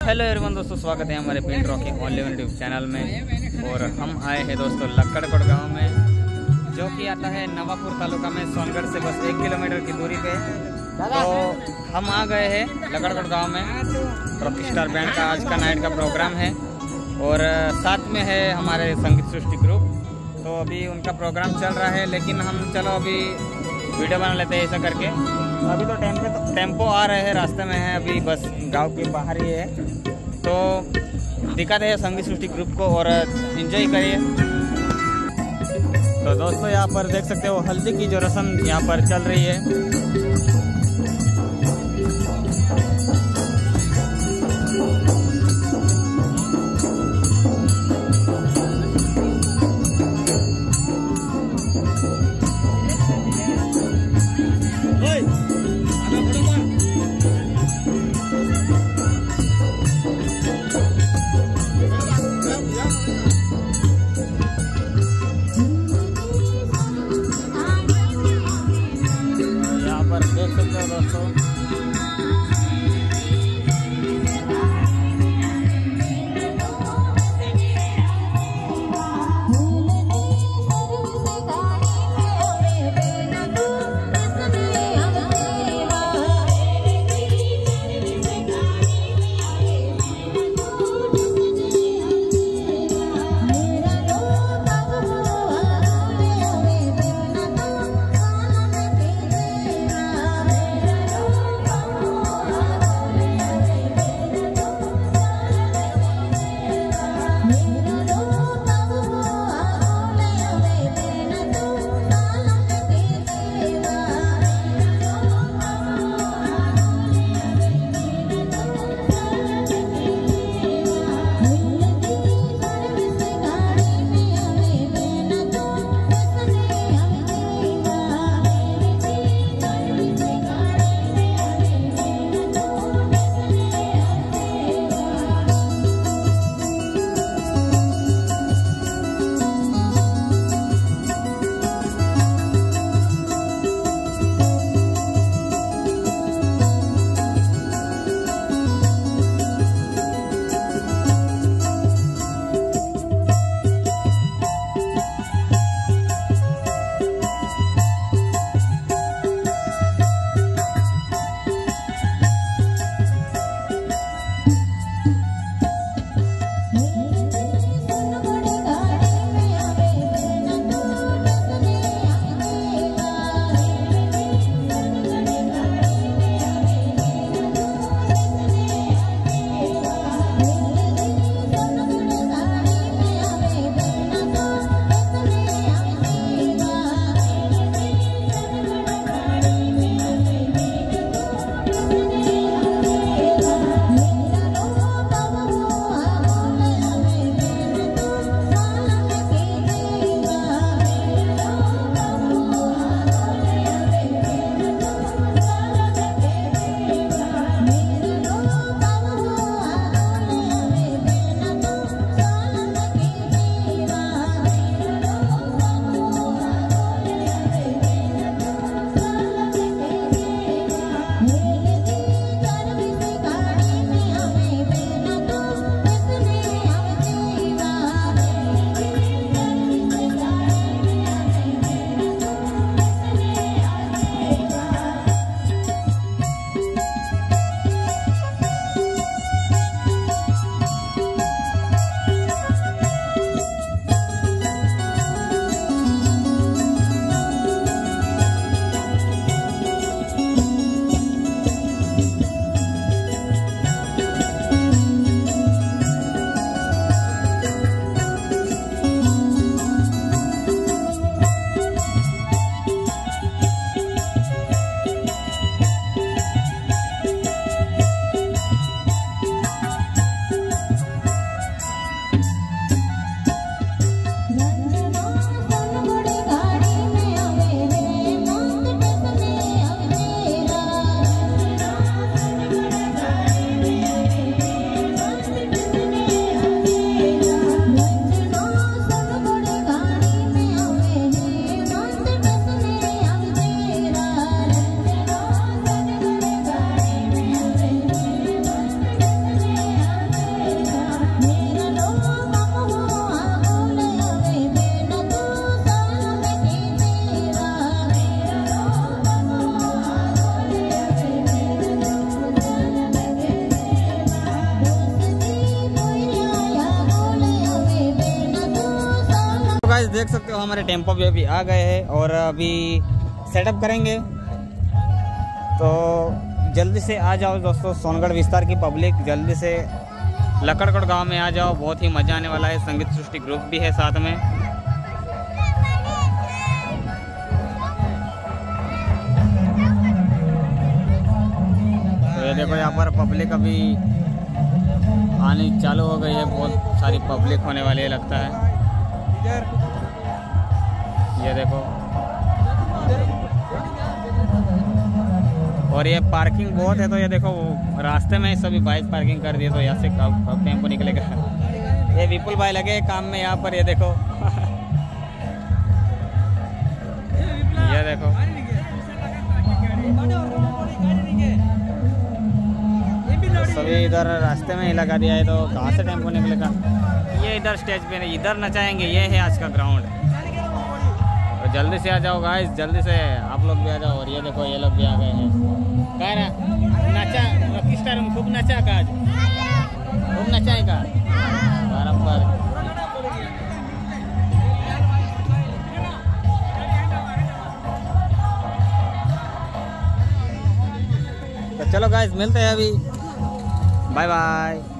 Hello everyone दोस्तों, स्वागत है हमारे Paint Rocky only YouTube channel में। और हम आए हैं दोस्तों लक्कड़कोट गांव में, जो कि आता है नवापुर तालुका में, सोनगढ़ से बस 1 किलोमीटर की दूरी पे। तो हम आ गए हैं लक्कड़कोट गांव में। रॉकी स्टार बैंड का आज का नाइट का प्रोग्राम है और साथ में है हमारे संगीत सृष्टि ग्रुप। तो अभी उनका प्रोग्राम चल रहा है, लेकिन हम चलो अभी वीडियो बना लेते हैं ऐसा करके। अभी तो टेम्पो आ रहे हैं, रास्ते में है, अभी बस गांव के बाहर ही है। तो दिखाते हैं संगीत सृष्टि ग्रुप को और एंजॉय करिए। तो दोस्तों यहाँ पर देख सकते हो हल्दी की जो रस्म यहाँ पर चल रही है। देख सकते हो हमारे टेम्पो भी अभी आ गए हैं और अभी सेटअप करेंगे। तो जल्दी से आ जाओ दोस्तों, सोनगढ़ विस्तार की पब्लिक जल्दी से लकड़कोट गांव में आ जाओ, बहुत ही मज़ा आने वाला है। संगीत सृष्टि ग्रुप भी है साथ में। तो ये देखो यहाँ पर पब्लिक अभी आनी चालू हो गई है, बहुत सारी पब्लिक होने वाली है लगता है। ये देखो, और ये पार्किंग बहुत है, तो ये देखो रास्ते में सभी बाइक पार्किंग कर दिए, तो यहाँ से कब टेम्पो निकलेगा। ये विपुल भाई लगे काम में यहाँ पर, ये देखो ये देखो सभी इधर रास्ते में ही लगा दिया है, तो कहाँ से टेम्पो निकलेगा। ये इधर स्टेज पे नहीं, इधर नचाएंगे, ये है आज का ग्राउंड। तो जल्दी से आ जाओ गाइस, जल्दी से आप लोग भी आ जाओ। और ये देखो ये लोग भी आ गए हैं। कह रहा नचा लकी स्टार में खूब नचा का, आज खूब नचाएगा बराबर। तो चलो गाइस मिलते हैं अभी, बाय बाय।